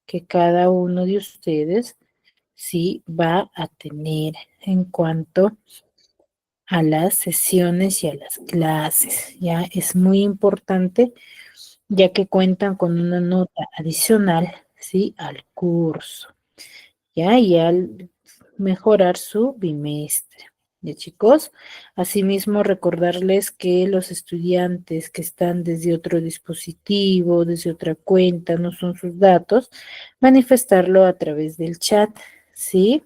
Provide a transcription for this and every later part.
que cada uno de ustedes sí va a tener en cuanto a las sesiones y a las clases. Ya es muy importante ya que cuentan con una nota adicional, ¿sí? Al curso, ¿ya? Y al mejorar su bimestre. ¿Ya, chicos? Asimismo, recordarles que los estudiantes que están desde otro dispositivo, desde otra cuenta, no son sus datos, manifestarlo a través del chat, ¿sí?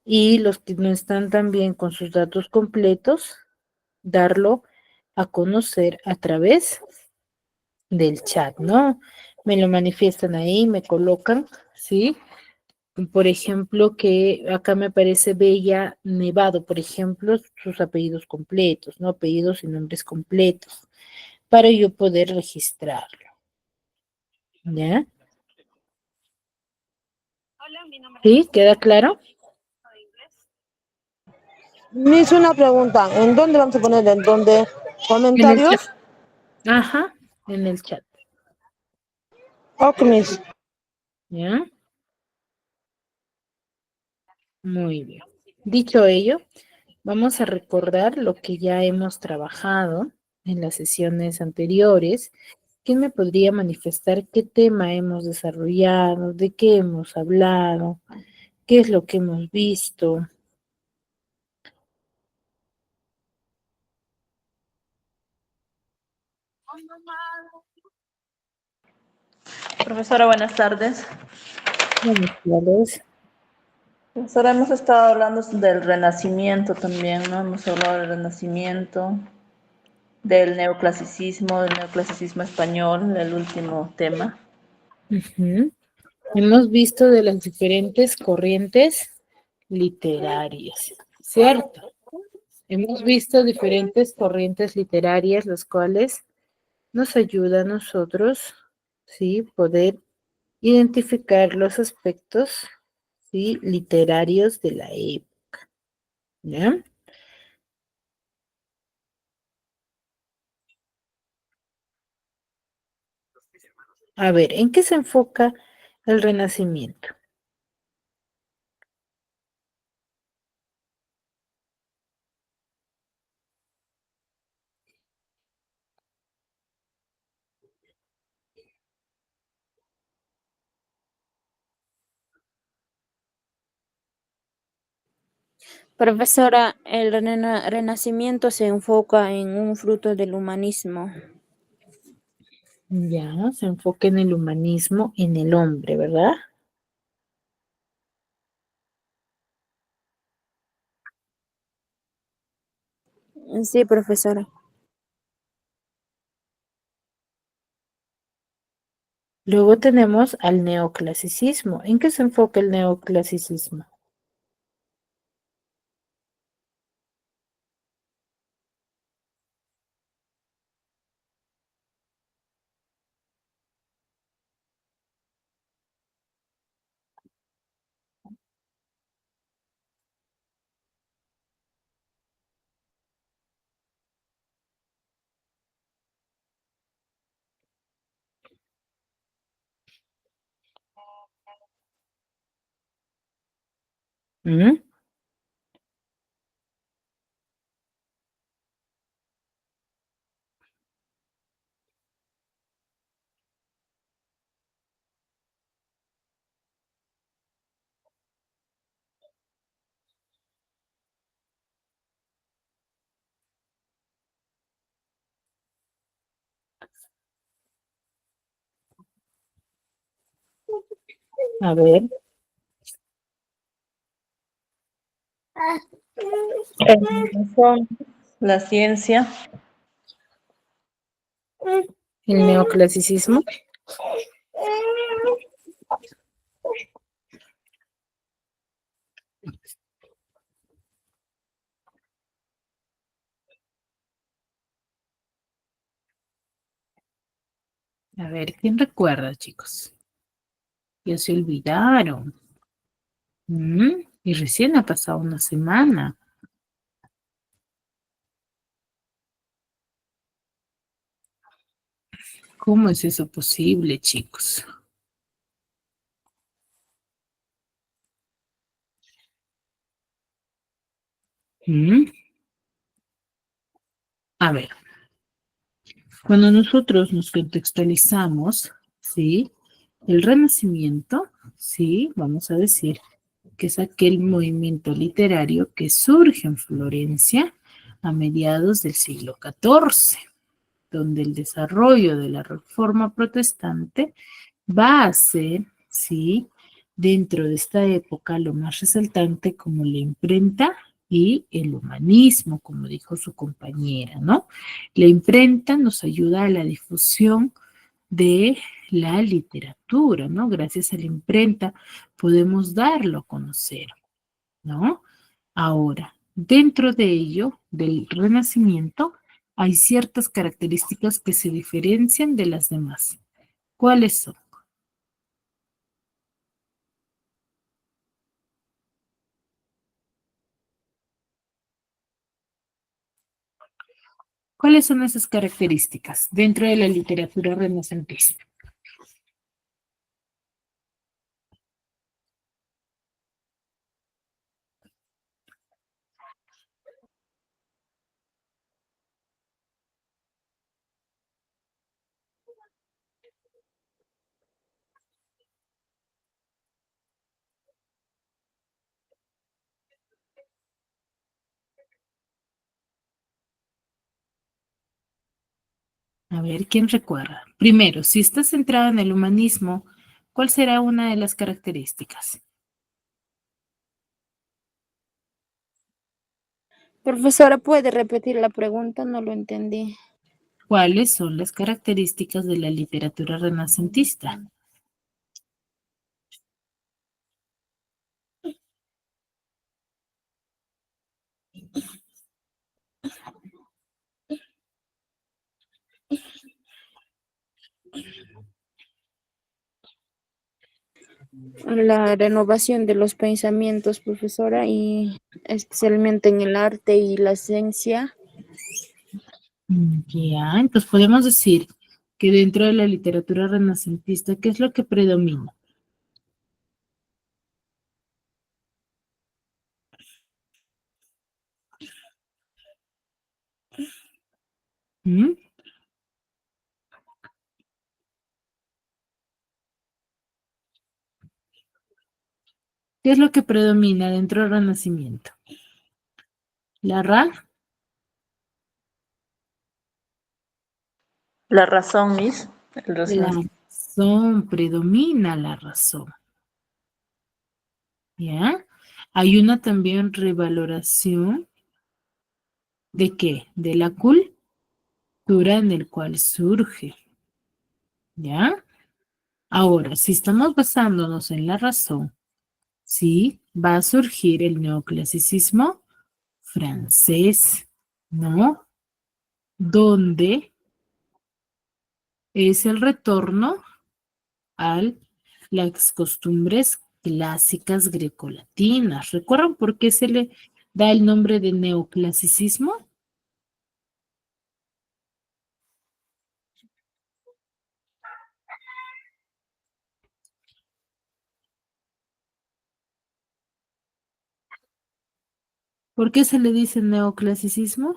Y los que no están también con sus datos completos, darlo a conocer a través del chat, ¿no? Me lo manifiestan ahí, me colocan, ¿sí? Por ejemplo, que acá me parece Bella Nevado, por ejemplo, sus apellidos completos, ¿no? Apellidos y nombres completos, para yo poder registrarlo, ¿ya? ¿Sí? ¿Queda claro? Miss, una pregunta. ¿En dónde vamos a poner? ¿En dónde? En el chat. ¿Comentarios? Ajá, en el chat, Ok, Miss. ¿ya? Muy bien. Dicho ello, vamos a recordar lo que ya hemos trabajado en las sesiones anteriores. ¿Quién me podría manifestar qué tema hemos desarrollado, de qué hemos hablado, qué es lo que hemos visto? Profesora, buenas tardes. Buenas tardes. Profesora, hemos estado hablando del Renacimiento también, ¿no? Hemos hablado del Renacimiento, del neoclasicismo español, el último tema. Ujú. Hemos visto de las diferentes corrientes literarias, ¿cierto? Hemos visto diferentes corrientes literarias, las cuales nos ayuda a nosotros, ¿sí? Poder identificar los aspectos, ¿sí? Literarios de la época, ¿ya? A ver, ¿en qué se enfoca el Renacimiento? Profesora, el renacimiento se enfoca en un fruto del humanismo. Ya, se enfoca en el humanismo, en el hombre, ¿verdad? Sí, profesora. Luego tenemos al neoclasicismo. ¿En qué se enfoca el neoclasicismo? ¿Mm? A ver, Son la ciencia, el neoclasicismo. A ver, ¿quién recuerda, chicos? Ya se olvidaron. Y recién ha pasado una semana. ¿Cómo es eso posible, chicos? ¿Mm? A ver, cuando nosotros nos contextualizamos, ¿sí? El Renacimiento, ¿sí? Vamos a decir que es aquel movimiento literario que surge en Florencia a mediados del siglo XIV, donde el desarrollo de la reforma protestante va a ser, ¿sí? Dentro de esta época, lo más resaltante como la imprenta y el humanismo, como dijo su compañera, ¿no? La imprenta nos ayuda a la difusión de la literatura, ¿no? Gracias a la imprenta podemos darlo a conocer, ¿no? Ahora, dentro de ello, del Renacimiento, hay ciertas características que se diferencian de las demás. ¿Cuáles son? ¿Cuáles son esas características dentro de la literatura renacentista? A ver, ¿quién recuerda? Primero, si está centrada en el humanismo, ¿cuál será una de las características? Profesora, ¿puede repetir la pregunta? No lo entendí. ¿Cuáles son las características de la literatura renacentista? La renovación de los pensamientos, profesora, y especialmente en el arte y la ciencia. Ya, entonces podemos decir que dentro de la literatura renacentista, ¿qué es lo que predomina? ¿Mm? ¿Qué es lo que predomina dentro del Renacimiento? La La razón, Miss. El la razón. razón, predomina la razón. ¿Ya? Hay una también revaloración de qué? De la cultura en el cual surge. ¿Ya? Ahora, si estamos basándonos en la razón, sí, va a surgir el neoclasicismo francés, ¿no? Donde es el retorno a las costumbres clásicas grecolatinas. ¿Recuerdan por qué se le da el nombre de neoclasicismo? ¿Por qué se le dice neoclasicismo?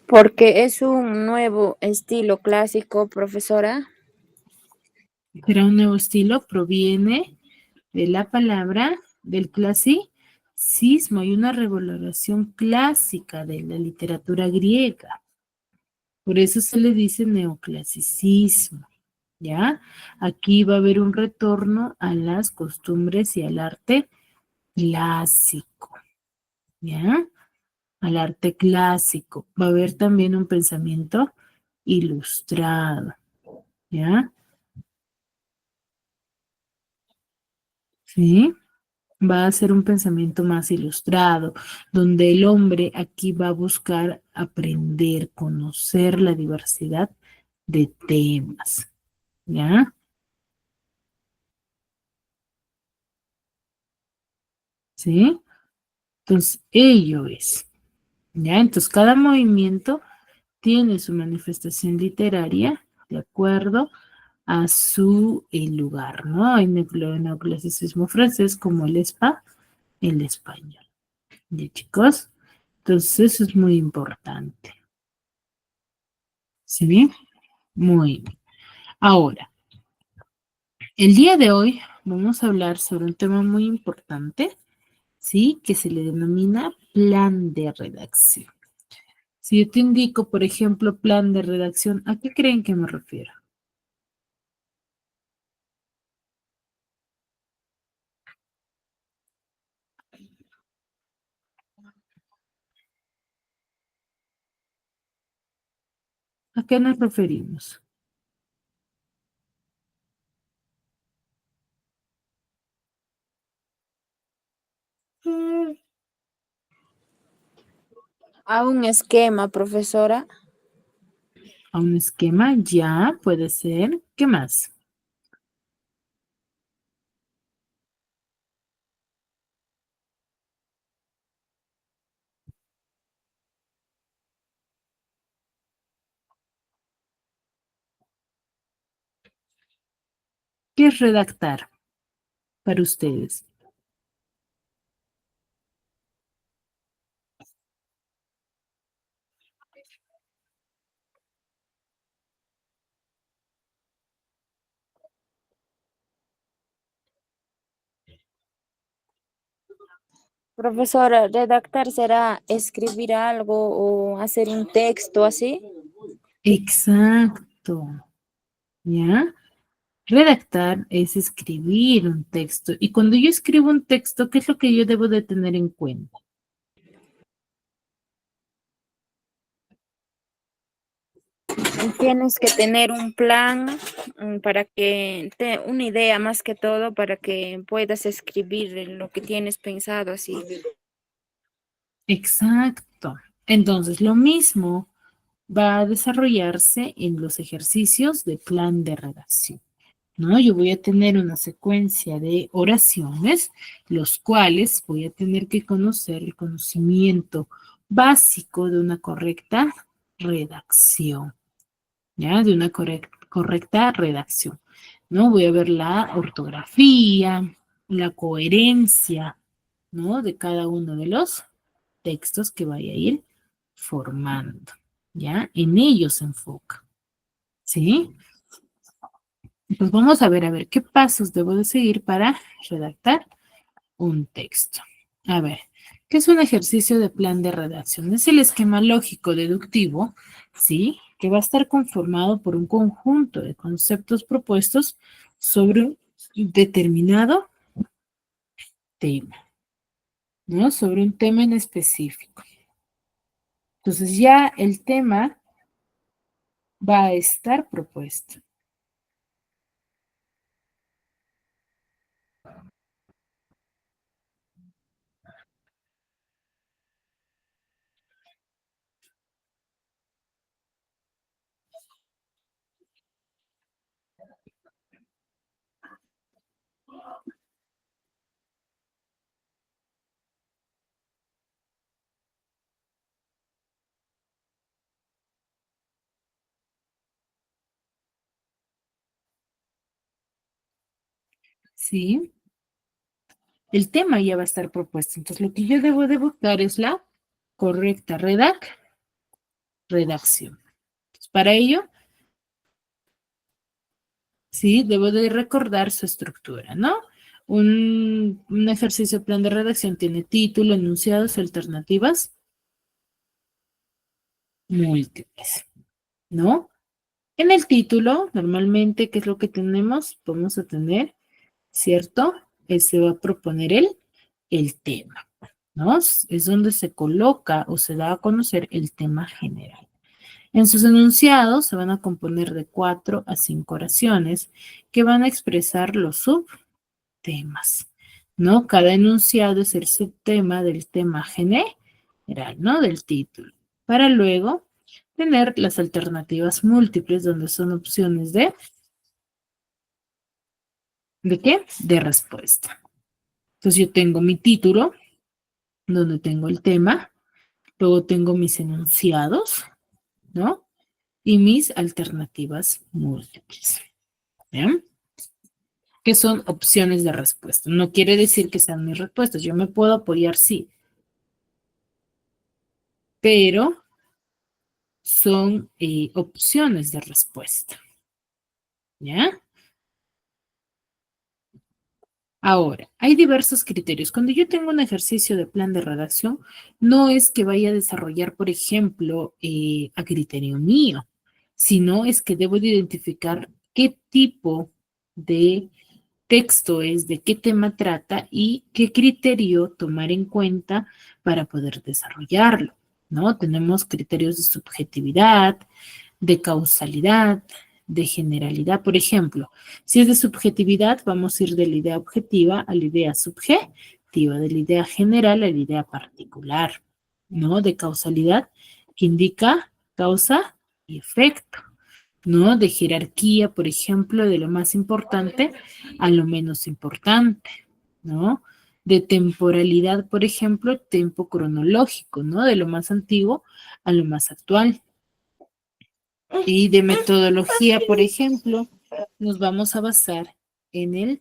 Porque es un nuevo estilo clásico, profesora. Será un nuevo estilo, proviene de la palabra del clasicismo y una revaloración clásica de la literatura griega. Por eso se le dice neoclasicismo, ¿ya? Aquí va a haber un retorno a las costumbres y al arte clásico, ¿ya? Al arte clásico. Va a haber también un pensamiento ilustrado, ¿ya? ¿Sí? Va a ser un pensamiento más ilustrado, donde el hombre aquí va a buscar aprender, conocer la diversidad de temas, ¿ya? ¿Sí? Entonces, ello es, ¿ya? Entonces, cada movimiento tiene su manifestación literaria de acuerdo a su lugar, ¿no? Hay neoclasicismo francés como el español. ¿Ya, chicos? Entonces, eso es muy importante. ¿Sí? Muy bien. Ahora, el día de hoy vamos a hablar sobre un tema muy importante, ¿sí? Que se le denomina plan de redacción. Si yo te indico, por ejemplo, plan de redacción, ¿a qué creen que me refiero? ¿A qué nos referimos? A un esquema, profesora. A un esquema, ya puede ser. ¿Qué más? ¿Qué es redactar para ustedes? Profesora, redactar será escribir algo o hacer un texto así. Exacto, ¿ya? Redactar es escribir un texto. Y cuando yo escribo un texto, ¿qué es lo que yo debo de tener en cuenta? Tienes que tener un plan para que una idea más que todo para que puedas escribir lo que tienes pensado así. Exacto. Entonces, lo mismo va a desarrollarse en los ejercicios de plan de redacción, ¿no? Yo voy a tener una secuencia de oraciones, los cuales voy a tener que conocer el conocimiento básico de una correcta redacción, ¿ya? De una correcta redacción, ¿no? Voy a ver la ortografía, la coherencia, ¿no? De cada uno de los textos que vaya a ir formando, ¿ya? En ellos se enfoca, ¿sí? Pues vamos a ver, ¿qué pasos debo de seguir para redactar un texto? A ver, ¿qué es un ejercicio de plan de redacción? Es el esquema lógico deductivo, ¿sí? Que va a estar conformado por un conjunto de conceptos propuestos sobre un determinado tema, ¿no? Sobre un tema en específico. Entonces ya el tema va a estar propuesto. ¿Sí? El tema ya va a estar propuesto. Entonces, lo que yo debo de buscar es la correcta redacción. Entonces, para ello, sí, debo de recordar su estructura, ¿no? Un ejercicio de plan de redacción tiene título, enunciados, alternativas múltiples, ¿no? En el título, normalmente, ¿qué es lo que tenemos? Vamos a tener, ¿cierto? Se va a proponer el tema, ¿no? Es donde se coloca o se da a conocer el tema general. En sus enunciados se van a componer de 4 a 5 oraciones que van a expresar los subtemas, ¿no? Cada enunciado es el subtema del tema general, ¿no? Del título. Para luego tener las alternativas múltiples donde son opciones ¿de qué? De respuesta. Entonces yo tengo mi título, donde tengo el tema, luego tengo mis enunciados, ¿no? y mis alternativas múltiples. ¿Bien? Que son opciones de respuesta. No quiere decir que sean mis respuestas. Yo me puedo apoyar, sí, pero son opciones de respuesta. ¿Ya? Ahora, hay diversos criterios. Cuando yo tengo un ejercicio de plan de redacción, no es que vaya a desarrollar, por ejemplo, a criterio mío, sino es que debo de identificar qué tipo de texto es, de qué tema trata y qué criterio tomar en cuenta para poder desarrollarlo, ¿no? Tenemos criterios de subjetividad, de causalidad, de generalidad. Por ejemplo, si es de subjetividad, vamos a ir de la idea objetiva a la idea subjetiva, de la idea general a la idea particular, ¿no? De causalidad, que indica causa y efecto, ¿no? De jerarquía, por ejemplo, de lo más importante a lo menos importante, ¿no? De temporalidad, por ejemplo, tiempo cronológico, ¿no? De lo más antiguo a lo más actual. Y de metodología, por ejemplo, nos vamos a basar en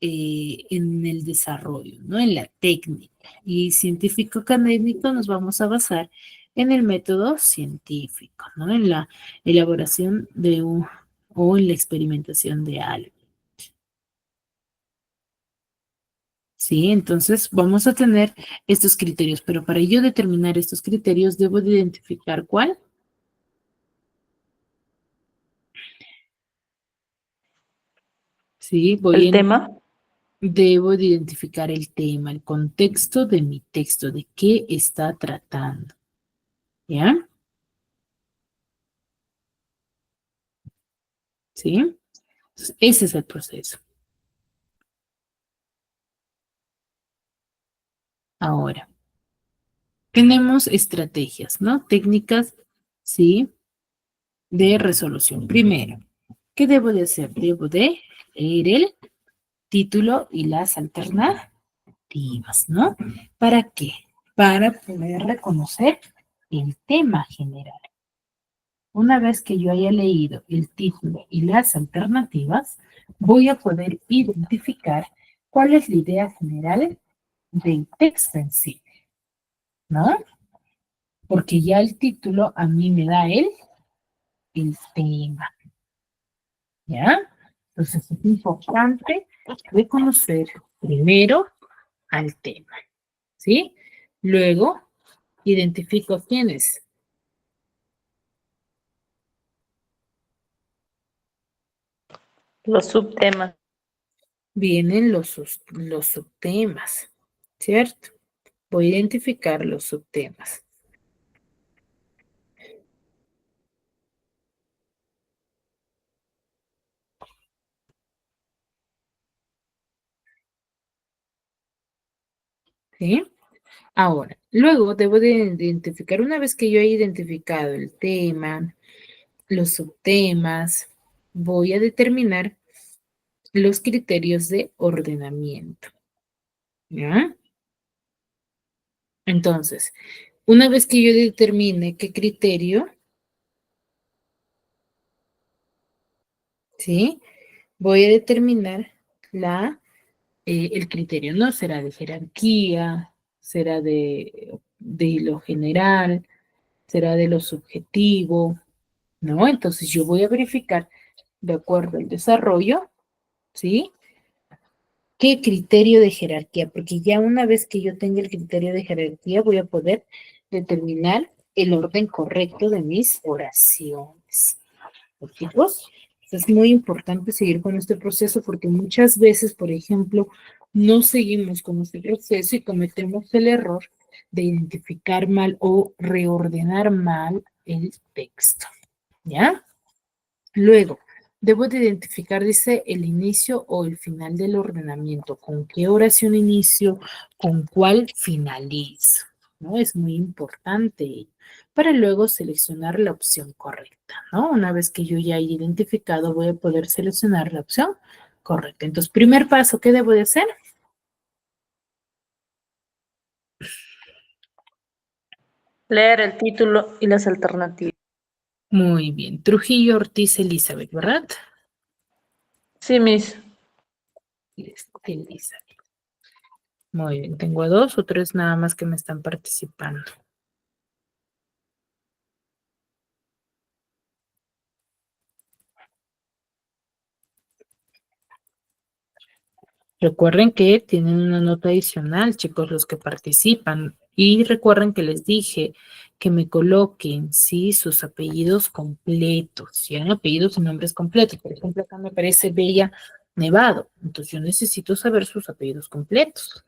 el desarrollo, ¿no? En la técnica. Y científico-académico nos vamos a basar en el método científico, ¿no? En la elaboración de un, o en la experimentación de algo. Sí, entonces vamos a tener estos criterios, pero para yo determinar estos criterios debo de identificar cuál. Sí, El tema. debo de identificar el tema, el contexto de mi texto, de qué está tratando. ¿Ya? ¿Sí? Entonces, ese es el proceso. Ahora, tenemos estrategias, ¿no? Técnicas, ¿sí? De resolución. Primero, ¿qué debo de hacer? Debo de leer el título y las alternativas, ¿no? ¿Para qué? Para poder reconocer el tema general. Una vez que yo haya leído el título y las alternativas, voy a poder identificar cuál es la idea general del texto en sí, ¿no? Porque ya el título a mí me da el tema, ¿ya? Entonces es importante reconocer primero al tema, ¿sí? Luego identifico quiénes. Los subtemas. Vienen los subtemas, ¿cierto? Voy a identificar los subtemas. ¿Sí? Ahora, luego debo de identificar, una vez que yo he identificado el tema, los subtemas, voy a determinar los criterios de ordenamiento. ¿Ya? Entonces, una vez que yo determine qué criterio, ¿sí? Voy a determinar el criterio, ¿no? Será de jerarquía, será de lo general, será de lo subjetivo, ¿no? Entonces yo voy a verificar, de acuerdo al desarrollo, ¿sí? ¿Qué criterio de jerarquía? Porque ya una vez que yo tenga el criterio de jerarquía, voy a poder determinar el orden correcto de mis oraciones. Chicos, es muy importante seguir con este proceso porque muchas veces, por ejemplo, no seguimos con este proceso y cometemos el error de identificar mal o reordenar mal el texto, ¿ya? Luego, debo de identificar, dice, el inicio o el final del ordenamiento. ¿Con qué oración inicio? ¿Con cuál finalizo? ¿No? Es muy importante para luego seleccionar la opción correcta, ¿no? Una vez que yo ya he identificado, voy a poder seleccionar la opción correcta. Entonces, primer paso, ¿qué debo de hacer? Leer el título y las alternativas. Muy bien. Trujillo Ortiz Elizabeth, ¿verdad? Sí, Miss. Elizabeth. Muy bien. Tengo 2 o 3 nada más que me están participando. Recuerden que tienen una nota adicional, chicos, los que participan. Y recuerden que les dije que me coloquen, sí, sus apellidos completos, ¿ya? Apellidos y nombres completos. Por ejemplo, acá me aparece Bella Nevado. Entonces yo necesito saber sus apellidos completos.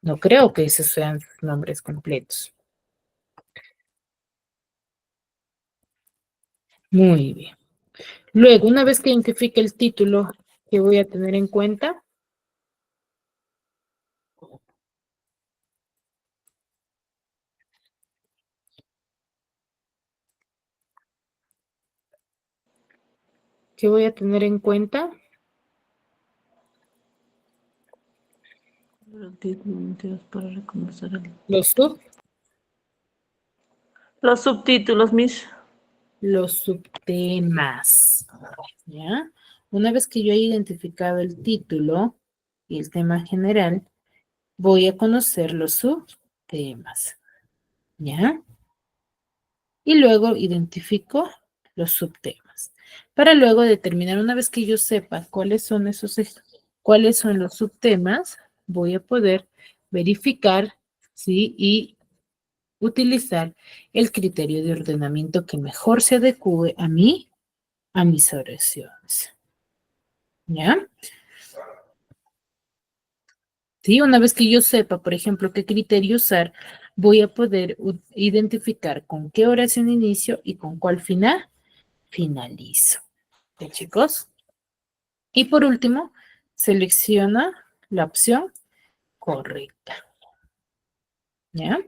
No creo que esos sean sus nombres completos. Muy bien. Luego, una vez que identifique el título que voy a tener en cuenta, ¿qué voy a tener en cuenta? Para reconocer Los los subtítulos, Miss. subtemas, ¿ya? Una vez que yo haya identificado el título y el tema general, voy a conocer los subtemas, ¿ya? Y luego identifico los subtemas. Para luego determinar, una vez que yo sepa cuáles son cuáles son los subtemas, voy a poder verificar, ¿sí? Y utilizar el criterio de ordenamiento que mejor se adecue a mí, a mis oraciones. ¿Ya? Sí, una vez que yo sepa, por ejemplo, qué criterio usar, voy a poder identificar con qué oración inicio y con cuál final finalizo. ¿Ok, chicos? Y por último, selecciona la opción correcta. ¿Ya?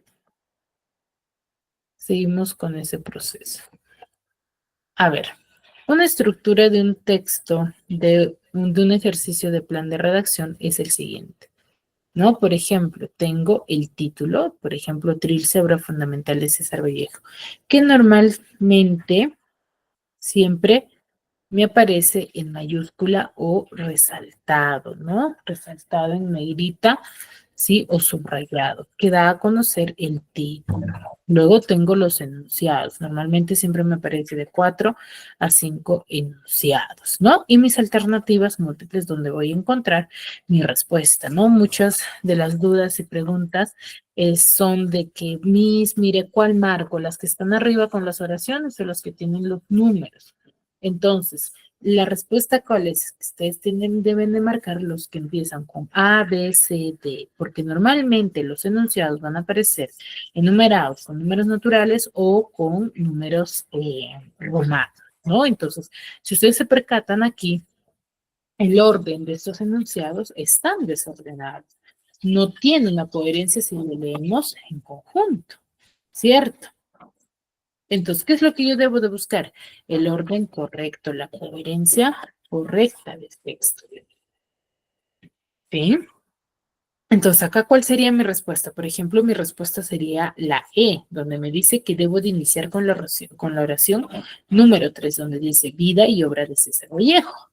Seguimos con ese proceso. A ver, una estructura de un texto, de un ejercicio de plan de redacción es el siguiente, ¿no? Por ejemplo, tengo el título, por ejemplo, Trilce, obra fundamental de César Vallejo, que normalmente siempre me aparece en mayúscula o resaltado, ¿no? Resaltado en negrita, ¿sí? O subrayado, que da a conocer el título. Luego tengo los enunciados. Normalmente siempre me aparece de 4 a 5 enunciados, ¿no? Y mis alternativas múltiples donde voy a encontrar mi respuesta, ¿no? Muchas de las dudas y preguntas son de que, mire, ¿cuál marco? ¿Las que están arriba con las oraciones o las que tienen los números? Entonces, la respuesta cuál es, ustedes deben de marcar los que empiezan con A, B, C, D, porque normalmente los enunciados van a aparecer enumerados con números naturales o con números romanos, ¿no? Entonces, si ustedes se percatan aquí, el orden de estos enunciados están desordenados. No tienen una coherencia si lo leemos en conjunto, ¿cierto? Entonces, ¿qué es lo que yo debo de buscar? El orden correcto, la coherencia correcta del texto. ¿Sí? Entonces, acá, ¿cuál sería mi respuesta? Por ejemplo, mi respuesta sería la E, donde me dice que debo de iniciar con la oración número 3, donde dice vida y obra de César Vallejo.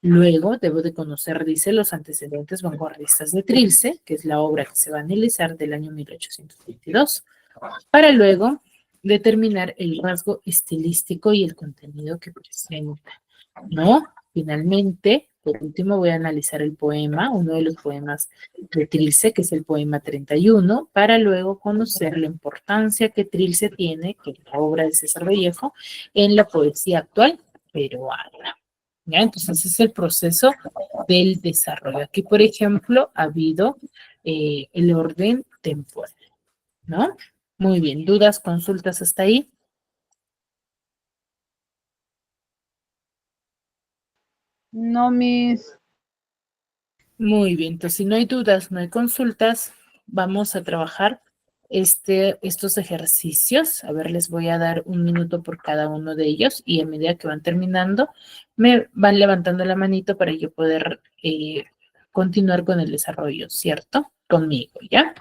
Luego, debo de conocer, dice, los antecedentes vanguardistas de Trilce, que es la obra que se va a analizar del año 1822, para luego determinar el rasgo estilístico y el contenido que presenta, ¿no? Finalmente, por último, voy a analizar el poema, uno de los poemas de Trilce, que es el poema 31, para luego conocer la importancia que Trilce tiene, que es la obra de César Vallejo, en la poesía actual peruana. ¿Ya? Entonces, ese es el proceso del desarrollo. Aquí, por ejemplo, ha habido el orden temporal, ¿no? Muy bien, ¿dudas, consultas hasta ahí? No, mis. Muy bien, entonces si no hay dudas, no hay consultas, vamos a trabajar estos ejercicios. A ver, les voy a dar un minuto por cada uno de ellos y a medida que van terminando, me van levantando la manito para yo poder continuar con el desarrollo, ¿cierto? Conmigo, ¿ya?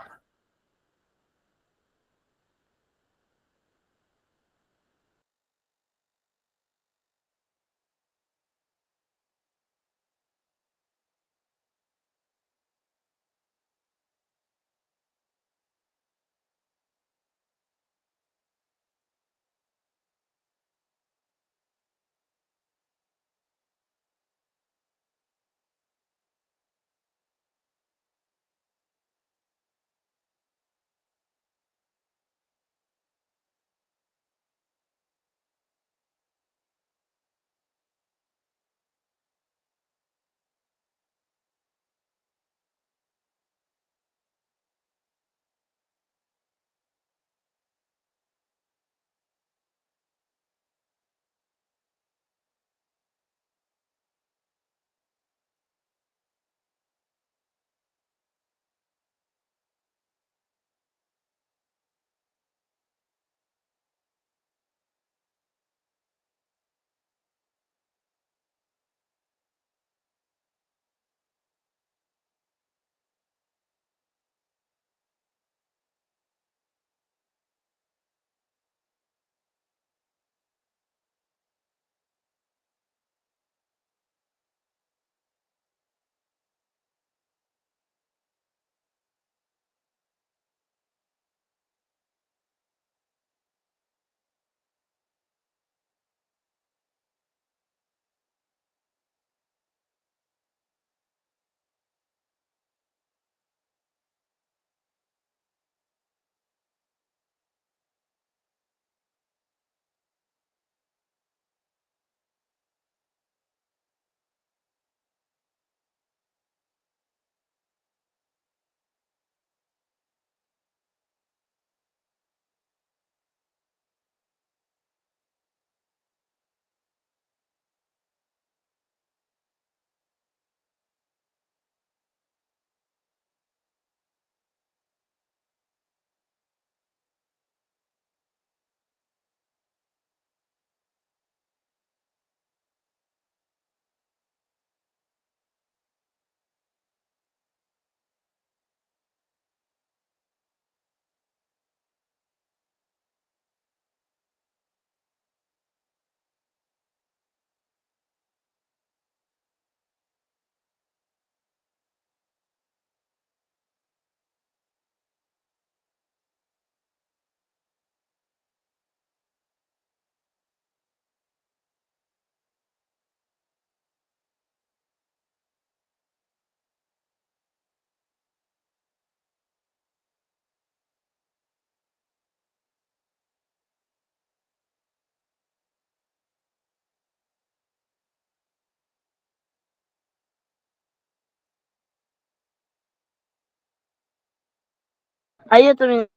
Ahí ya terminé.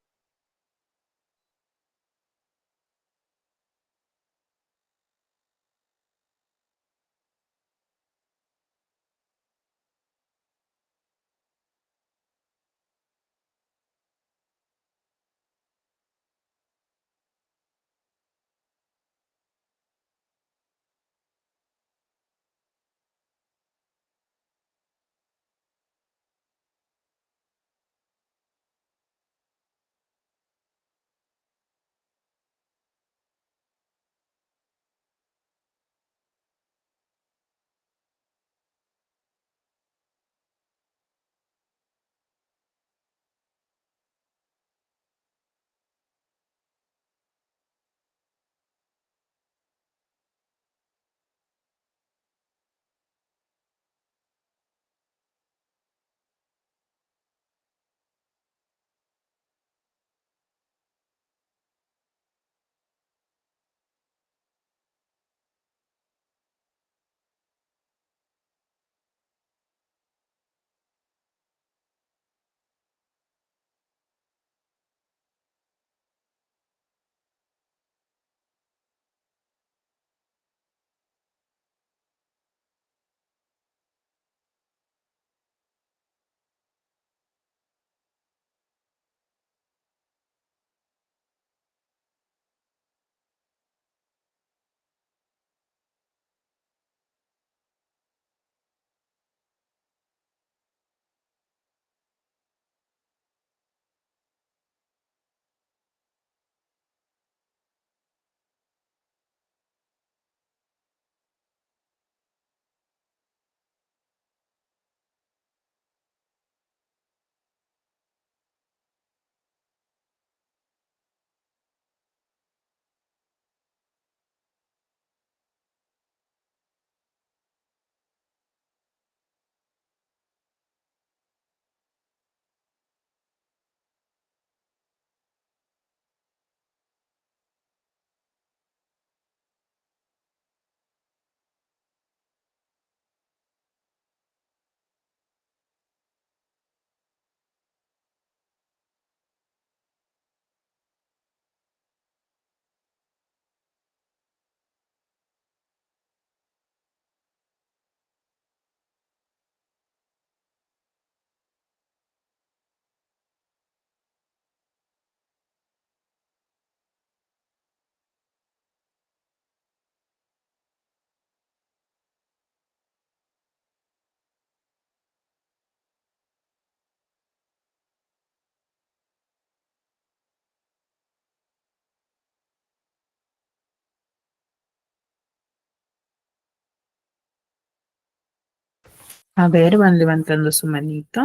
A ver, van levantando su manito.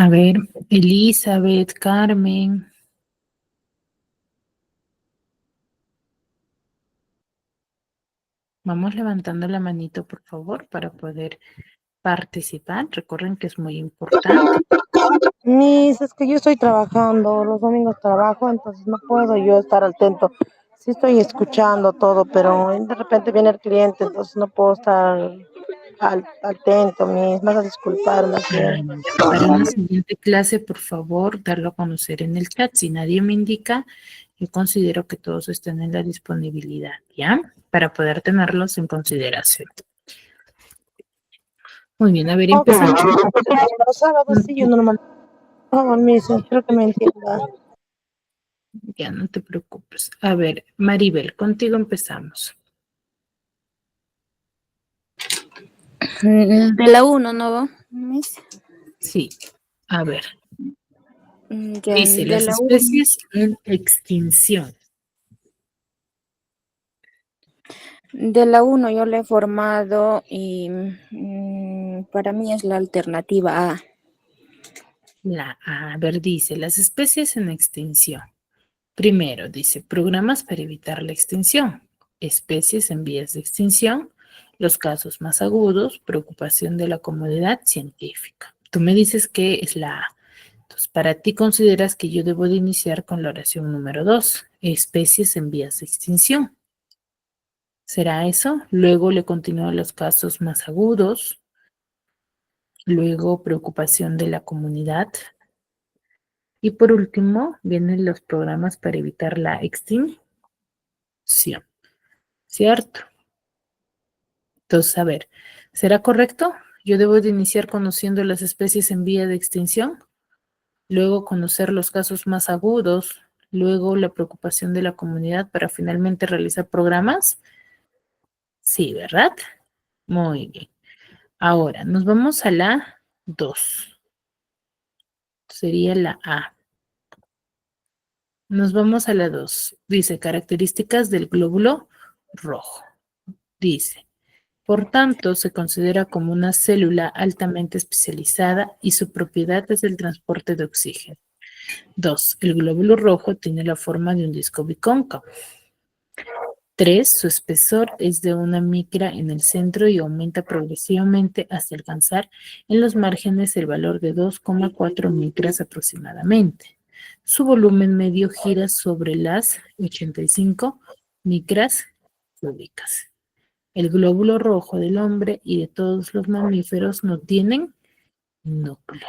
A ver, Elizabeth, Carmen. Vamos levantando la manito, por favor, para poder participar. Recuerden que es muy importante. Miss, es que yo estoy trabajando, los domingos trabajo, entonces no puedo yo estar atento. Sí estoy escuchando todo, pero de repente viene el cliente, entonces no puedo estar atento, Miss. Me vas a disculpar, más bien. Ya. Para una siguiente clase, por favor, darlo a conocer en el chat. Si nadie me indica, yo considero que todos estén en la disponibilidad, ¿ya? Para poder tenerlos en consideración. Muy bien, a ver, Ok, empezamos. los sábados sí, yo normal. Oh, Miss, espero que me entienda. Ya, no te preocupes. A ver, Maribel, contigo empezamos. De la 1, ¿no, Miss? Sí, a ver. Ya, Dice, de las la 1. especies en extinción. De la 1 yo le he formado y para mí es la alternativa A. A ver, dice, las especies en extinción. Primero, dice, programas para evitar la extinción, especies en vías de extinción, los casos más agudos, preocupación de la comunidad científica. Tú me dices que es la A. Entonces, para ti consideras que yo debo de iniciar con la oración número 2, especies en vías de extinción. ¿Será eso? Luego le continúan los casos más agudos, luego preocupación de la comunidad. Y por último, vienen los programas para evitar la extinción, ¿cierto? Entonces, a ver, ¿será correcto? Yo debo de iniciar conociendo las especies en vía de extinción, luego conocer los casos más agudos, luego la preocupación de la comunidad para finalmente realizar programas. Sí, ¿verdad? Muy bien. Ahora, nos vamos a la 2. Sería la A. Nos vamos a la 2. Dice, características del glóbulo rojo. Dice, por tanto, se considera como una célula altamente especializada y su propiedad es el transporte de oxígeno. 2. El glóbulo rojo tiene la forma de un disco bicóncavo. 3. Su espesor es de una micra en el centro y aumenta progresivamente hasta alcanzar en los márgenes el valor de 2,4 micras aproximadamente. Su volumen medio gira sobre las 85 micras cúbicas. El glóbulo rojo del hombre y de todos los mamíferos no tienen núcleo,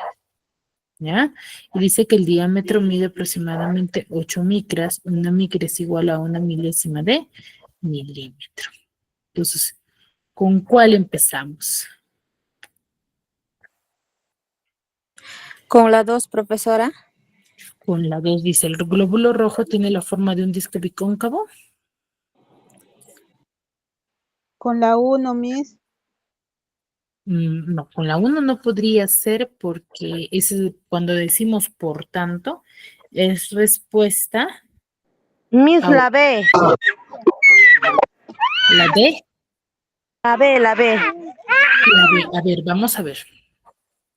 ¿ya? Y dice que el diámetro mide aproximadamente 8 micras. Una micra es igual a una milésima de milímetro. Entonces, ¿con cuál empezamos? Con la 2, profesora. Con la 2 dice, el glóbulo rojo tiene la forma de un disco bicóncavo. Con la 1, Miss. No, con la 1 no podría ser porque cuando decimos por tanto, es respuesta Miss, a la B, la D. la B, la B. La B, a ver, vamos a ver.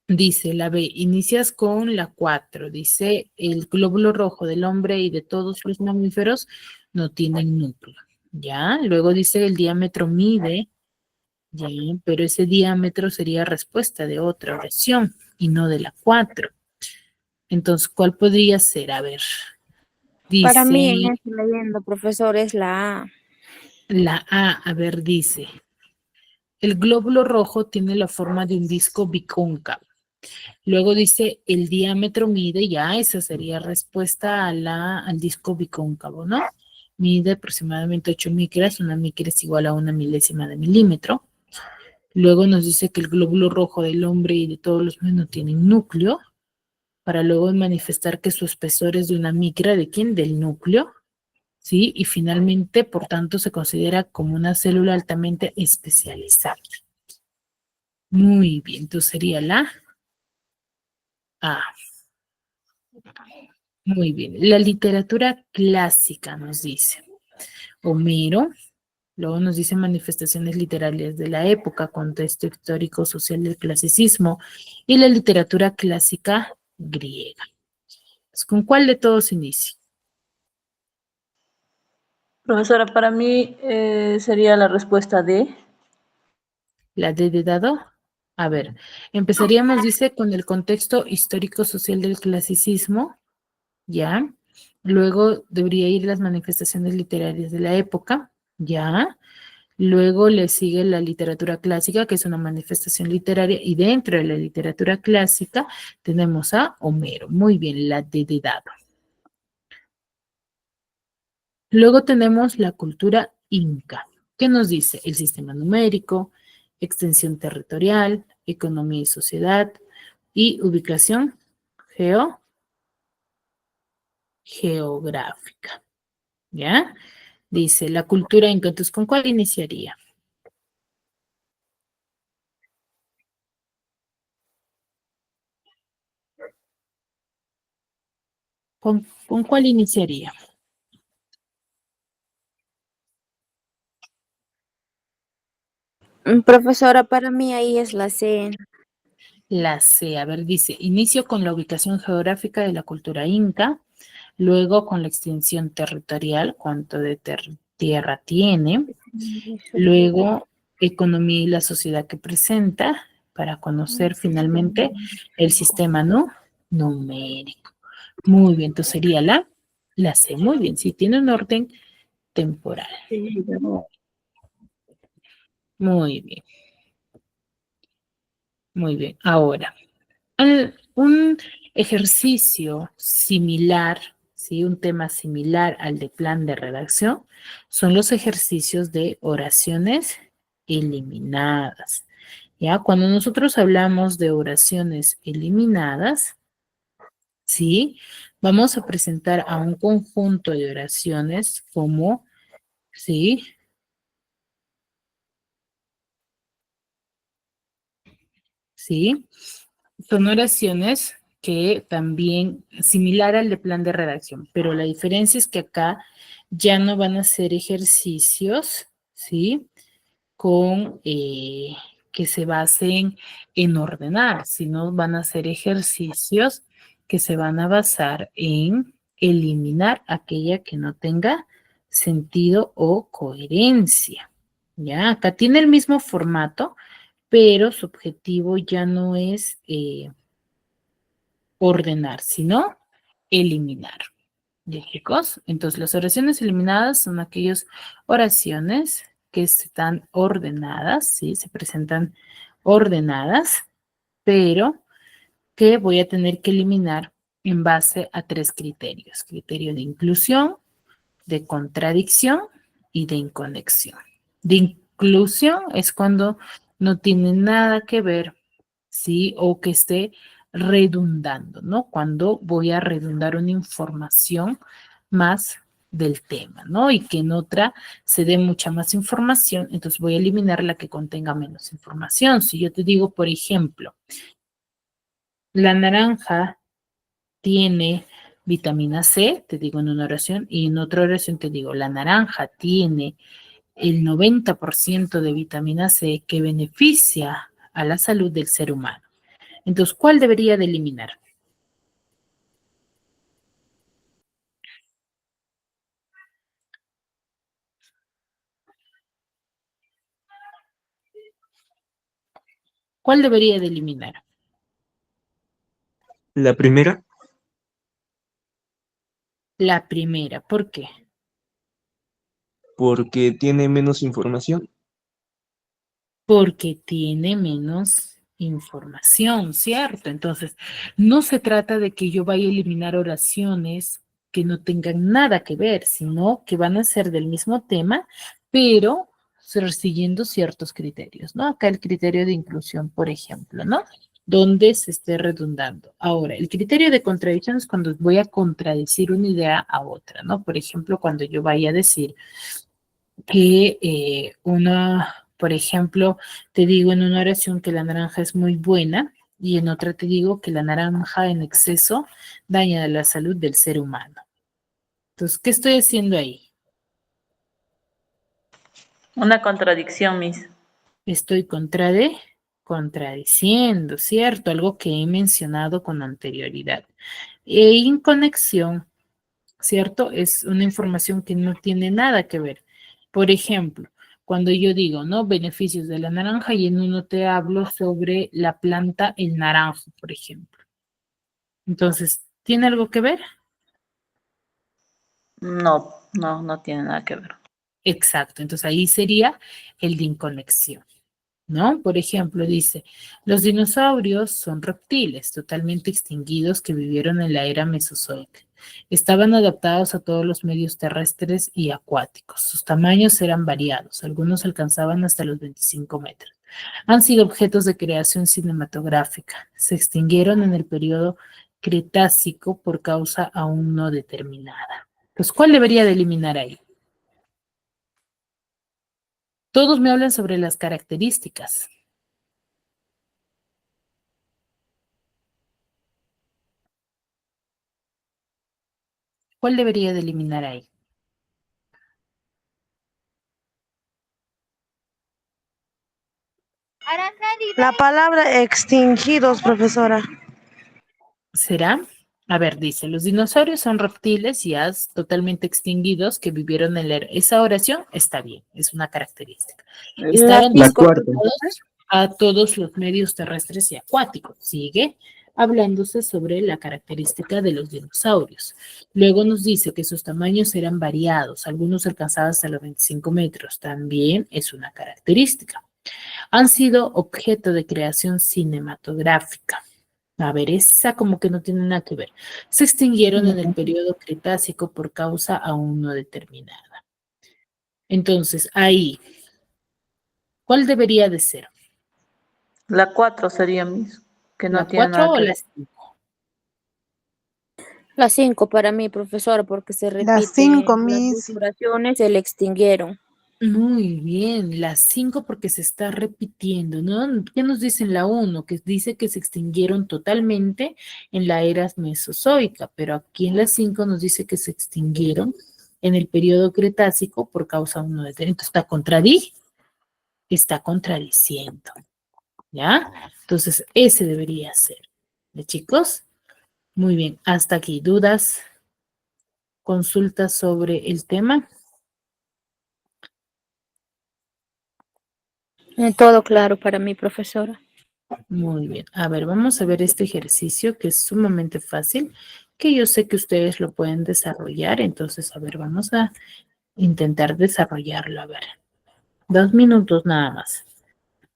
Dice la B, inicias con la 4. Dice, el glóbulo rojo del hombre y de todos los mamíferos no tienen núcleo. ¿Ya? Luego dice el diámetro mide, ¿ya? Pero ese diámetro sería respuesta de otra oración y no de la 4. Entonces, ¿cuál podría ser? A ver, Para dice mí, en este leyendo, profesor, es la A. la A ver, dice, el glóbulo rojo tiene la forma de un disco bicóncavo. Luego dice, el diámetro mide, ya esa sería respuesta al disco bicóncavo, ¿no? Mide aproximadamente 8 micras, una micra es igual a una milésima de milímetro. Luego nos dice que el glóbulo rojo del hombre y de todos los humanos tienen núcleo, para luego manifestar que su espesor es de una micra, ¿de quién? Del núcleo, ¿sí? Y finalmente, por tanto, se considera como una célula altamente especializada. Muy bien, entonces sería la A. Muy bien. La literatura clásica nos dice Homero, luego nos dice manifestaciones literarias de la época, contexto histórico social del clasicismo, y la literatura clásica griega. ¿Con cuál de todos inicio? Profesora, para mí sería la respuesta D. La D de dado. A ver, empezaríamos, dice, con el contexto histórico-social del clasicismo, ¿ya? Luego debería ir las manifestaciones literarias de la época, ¿ya? Luego le sigue la literatura clásica, que es una manifestación literaria, y dentro de la literatura clásica tenemos a Homero. Muy bien, la D de dado. Luego tenemos la cultura inca. ¿Qué nos dice? El sistema numérico, extensión territorial, economía y sociedad, y ubicación geográfica. ¿Ya? Dice la cultura inca. Entonces, ¿con cuál iniciaría? ¿Con cuál iniciaría? Profesora, para mí ahí es la C. La C, a ver, dice, inicio con la ubicación geográfica de la cultura inca, luego con la extensión territorial, cuánto de tierra tiene, luego economía y la sociedad que presenta, para conocer finalmente el sistema numérico. Muy bien, entonces sería la C, muy bien, sí, tiene un orden temporal. Muy bien, muy bien. Ahora, un ejercicio similar, ¿sí? Un tema similar al de plan de redacción son los ejercicios de oraciones eliminadas. ¿Ya? Cuando nosotros hablamos de oraciones eliminadas, ¿sí? Vamos a presentar a un conjunto de oraciones como, ¿sí? ¿Sí? Son oraciones que también, similar al de plan de redacción, pero la diferencia es que acá ya no van a ser ejercicios, ¿sí? Con que se basen en ordenar, sino van a ser ejercicios que se van a basar en eliminar aquella que no tenga sentido o coherencia. Ya, acá tiene el mismo formato, pero su objetivo ya no es ordenar, sino eliminar. ¿Ya, chicos? Entonces, las oraciones eliminadas son aquellas oraciones que están ordenadas, ¿sí? Se presentan ordenadas, pero que voy a tener que eliminar en base a tres criterios. Criterio de inclusión, de contradicción y de inconexión. De inclusión es cuando no tiene nada que ver, ¿sí? O que esté redundando, ¿no? Cuando voy a redundar una información más del tema, ¿no? Y que en otra se dé mucha más información, entonces voy a eliminar la que contenga menos información. Si yo te digo, por ejemplo, la naranja tiene vitamina C, te digo en una oración, y en otra oración te digo, la naranja tiene el 90% de vitamina C que beneficia a la salud del ser humano. Entonces, ¿cuál debería de eliminar? ¿Cuál debería de eliminar? La primera, La primera, ¿por qué? porque tiene menos información. Porque tiene menos información, ¿cierto? Entonces, no se trata de que yo vaya a eliminar oraciones que no tengan nada que ver, sino que van a ser del mismo tema, pero siguiendo ciertos criterios, ¿no? Acá el criterio de inclusión, por ejemplo, ¿no? Donde se esté redundando. Ahora, el criterio de contradicción es cuando voy a contradecir una idea a otra, ¿no? Por ejemplo, cuando yo vaya a decir que por ejemplo, te digo en una oración que la naranja es muy buena y en otra te digo que la naranja en exceso daña la salud del ser humano. Entonces, ¿qué estoy haciendo ahí? Una contradicción, Miss. Estoy Contradiciendo, ¿cierto? Algo que he mencionado con anterioridad. E inconexión, ¿cierto? Es una información que no tiene nada que ver. Por ejemplo, cuando yo digo, ¿no? Beneficios de la naranja y en uno te hablo sobre la planta el naranjo, por ejemplo. Entonces, ¿tiene algo que ver? No, no, no tiene nada que ver. Exacto. Entonces ahí sería el de inconexión, ¿no? Por ejemplo, dice, los dinosaurios son reptiles totalmente extinguidos que vivieron en la era mesozoica. Estaban adaptados a todos los medios terrestres y acuáticos. Sus tamaños eran variados, algunos alcanzaban hasta los 25 metros. Han sido objetos de creación cinematográfica. Se extinguieron en el periodo Cretácico por causa aún no determinada. Entonces, ¿cuál debería de eliminar ahí? Todos me hablan sobre las características. ¿Cuál debería de eliminar ahí? La palabra extinguidos, profesora. ¿Será? A ver, dice, los dinosaurios son reptiles ya totalmente extinguidos que vivieron en la era. Esa oración está bien, es una característica. Estaban La cuarta. adaptados a todos los medios terrestres y acuáticos. Sigue hablándose sobre la característica de los dinosaurios. Luego nos dice que sus tamaños eran variados, algunos alcanzaban hasta los 25 metros. También es una característica. Han sido objeto de creación cinematográfica. A ver, esa como que no tiene nada que ver. Se extinguieron en el periodo Cretácico por causa aún no determinada. Entonces, ahí, ¿cuál debería de ser? La 4 sería mismo, que ¿La no tiene 4 nada o que la ver. 5? La 5 para mí, profesora, porque se Las repite 5, las dos Miss. oraciones, se le extinguieron. Muy bien, la 5 porque se está repitiendo, ¿no? ¿Qué nos dice en la 1? Que dice que se extinguieron totalmente en la era mesozoica, pero aquí en la 5 nos dice que se extinguieron en el periodo Cretácico por causa de uno de... Entonces está contradiciendo, ¿ya? Entonces ese debería ser. ¿De chicos? Muy bien, hasta aquí. ¿Dudas? ¿Consultas sobre el tema? Todo claro para mí, profesora. Muy bien. A ver, vamos a ver este ejercicio que es sumamente fácil, que yo sé que ustedes lo pueden desarrollar. Entonces, a ver, vamos a intentar desarrollarlo. A ver, 2 minutos nada más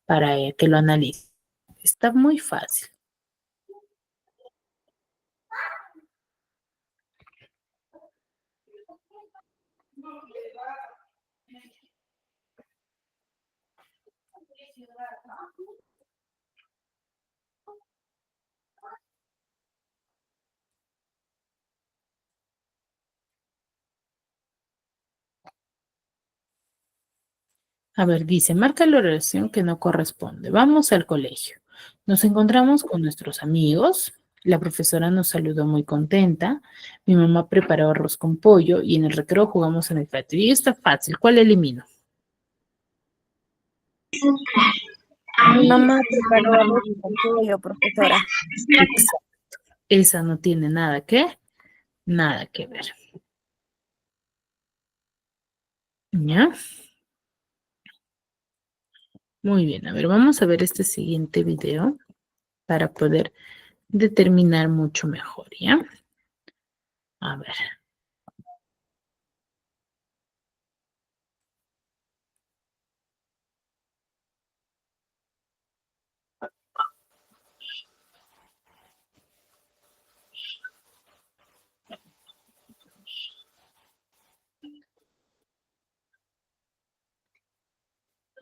para que lo analice. Está muy fácil. A ver, dice, marca la oración que no corresponde. Vamos al colegio. Nos encontramos con nuestros amigos. La profesora nos saludó muy contenta. Mi mamá preparó arroz con pollo y en el recreo jugamos en el patio. Y está fácil. ¿Cuál elimino? Mi mamá preparó arroz con pollo, profesora. Exacto. Esa no tiene nada que ver. ¿Ya? Muy bien. A ver, vamos a ver este siguiente video para poder determinar mucho mejor, ¿ya? A ver.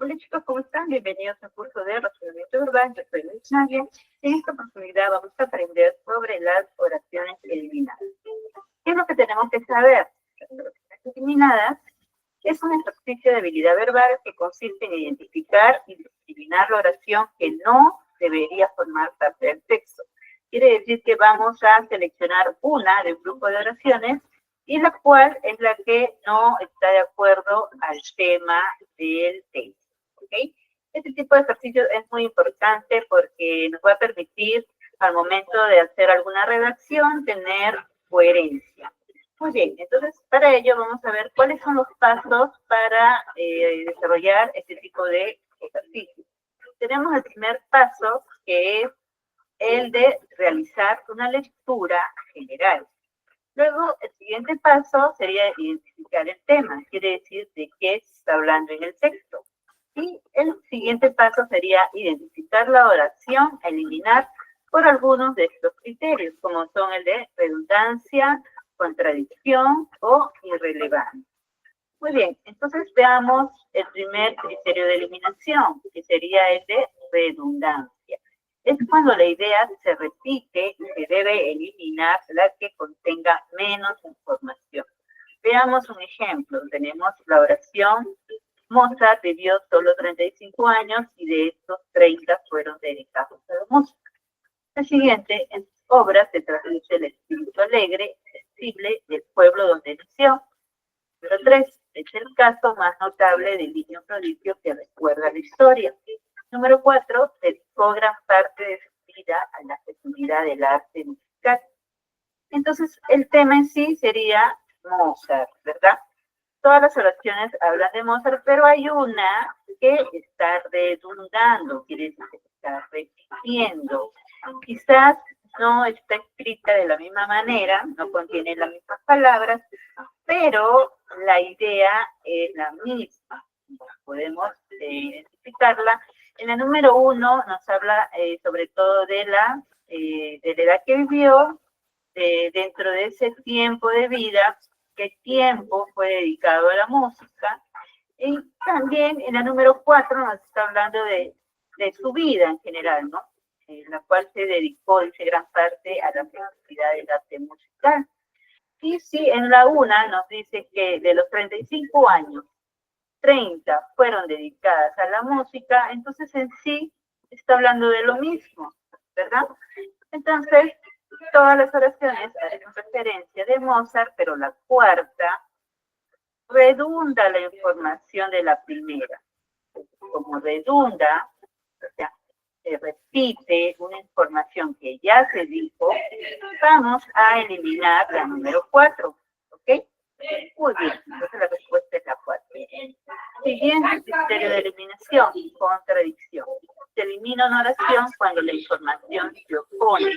Hola chicos, ¿cómo están? Bienvenidos al curso de razonamiento verbal. Yo soy Luis Nadia. En esta oportunidad vamos a aprender sobre las oraciones eliminadas. ¿Qué es lo que tenemos que saber? Las oraciones eliminadas es un ejercicio de habilidad verbal que consiste en identificar y discriminar la oración que no debería formar parte del texto. Quiere decir que vamos a seleccionar una de un grupo de oraciones y la cual es la que no está de acuerdo al tema del texto. ¿Okay? Este tipo de ejercicio es muy importante porque nos va a permitir al momento de hacer alguna redacción tener coherencia. Muy bien, entonces para ello vamos a ver cuáles son los pasos para desarrollar este tipo de ejercicio. Tenemos el primer paso, que es el de realizar una lectura general. Luego, el siguiente paso sería identificar el tema, quiere decir de qué se está hablando en el texto. Y el siguiente paso sería identificar la oración, eliminar por algunos de estos criterios, como son el de redundancia, contradicción o irrelevancia. Muy bien, entonces veamos el primer criterio de eliminación, que sería el de redundancia. Es cuando la idea se repite y se debe eliminar la que contenga menos información. Veamos un ejemplo. Tenemos la oración: Mozart vivió solo 35 años y de estos 30 fueron dedicados a la música. El siguiente, en sus obras se traduce el espíritu alegre, sensible del pueblo donde nació. Número 3, es el caso más notable del niño prodigio que recuerda la historia. Número 4, dedicó gran parte de su vida a la fecundidad del arte musical. Entonces, el tema en sí sería Mozart, ¿verdad? Todas las oraciones hablan de Mozart, pero hay una que está redundando, quiere decir que está repitiendo. Quizás no está escrita de la misma manera, no contiene las mismas palabras, pero la idea es la misma. Podemos identificarla. En la número 1 nos habla sobre todo de la edad que vivió, dentro de ese tiempo de vida, qué tiempo fue dedicado a la música. Y también en la número 4 nos está hablando de su vida en general, ¿no? En la cual se dedicó, dice, gran parte a la actividad del arte musical. Y sí, en la 1 nos dice que de los 35 años, 30 fueron dedicadas a la música, entonces en sí está hablando de lo mismo, ¿verdad? Entonces, todas las oraciones hacen referencia de Mozart, pero la cuarta redunda la información de la primera. Como redunda, o sea, se repite una información que ya se dijo, vamos a eliminar la número 4, ¿ok? Muy bien, entonces la respuesta es la 4. Siguiente criterio de eliminación, contradicción. Se elimina una oración cuando la información se opone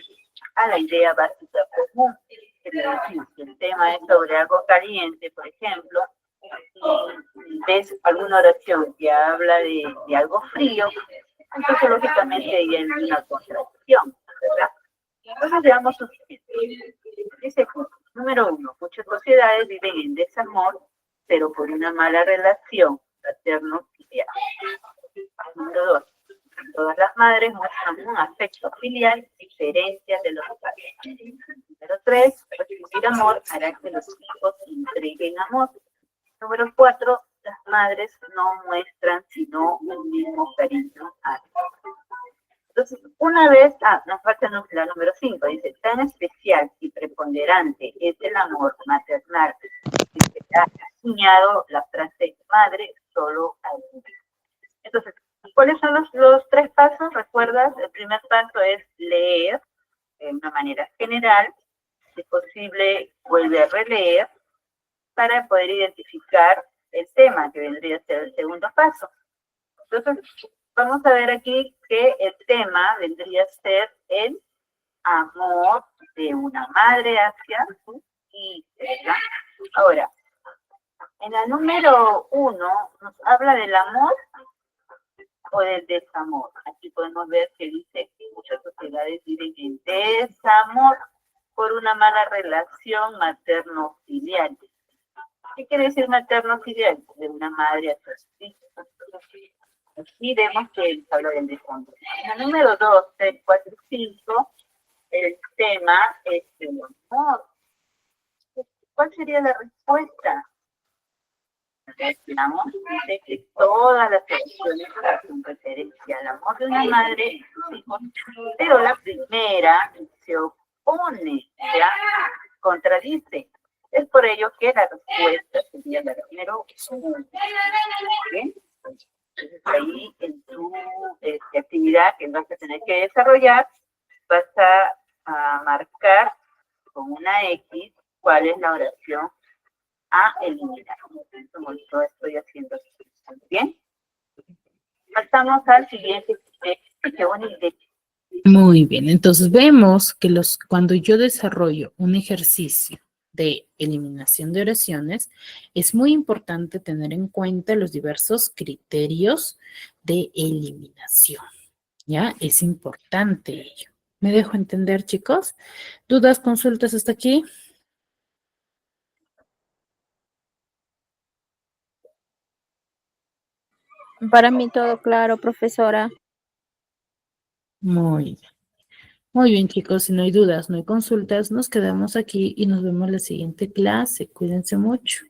a la idea básica común. Es decir, si el tema es sobre algo caliente, por ejemplo, y ves alguna oración que habla de algo frío, entonces lógicamente ahí hay una contradicción, ¿verdad? Entonces veamos un siguiente. Dice, número 1, muchas sociedades viven en desamor, pero por una mala relación paterno-filial. Número 2, todas las madres muestran un afecto filial diferente de los padres. Número 3, recibir amor hará que los hijos entreguen amor. Número 4, las madres no muestran sino un mismo cariño a los. Entonces, una vez, nos falta la número 5, dice, tan especial y preponderante es el amor maternal que se ha acuñado la frase madre solo a uno. Entonces, ¿cuáles son los 3 pasos? ¿Recuerdas? El primer paso es leer de una manera general, si es posible, vuelve a releer para poder identificar el tema, que vendría a ser el segundo paso. Entonces, vamos a ver aquí que el tema vendría a ser el amor de una madre hacia su hijo, ¿verdad? Ahora, en la número 1 nos habla del amor o del desamor. Aquí podemos ver que dice que muchas sociedades viven en desamor por una mala relación materno-filial. ¿Qué quiere decir materno-filial? De una madre hacia sus hijos. Aquí vemos que habla del desamor. En la número 2, 3, 4 y 5, el tema es el amor. ¿Cuál sería la respuesta? Veamos de que todas las oraciones hacen referencia al amor de una madre y sus hijos, pero la primera se opone, ¿ya? Contradice. Es por ello que la respuesta sería la número 1. ¿Bien? Entonces ahí en tu actividad que vas a tener que desarrollar, vas a marcar con una X cuál es la oración a eliminar. Como lo estoy haciendo aquí. ¿Bien? Pasamos al siguiente. Qué buena idea. Muy bien, entonces vemos que cuando yo desarrollo un ejercicio de eliminación de oraciones, es muy importante tener en cuenta los diversos criterios de eliminación. ¿Ya? Es importante ello. ¿Me dejo entender, chicos? ¿Dudas, consultas hasta aquí? Para mí todo claro, profesora. Muy bien. Muy bien, chicos, si no hay dudas, no hay consultas, nos quedamos aquí y nos vemos en la siguiente clase. Cuídense mucho.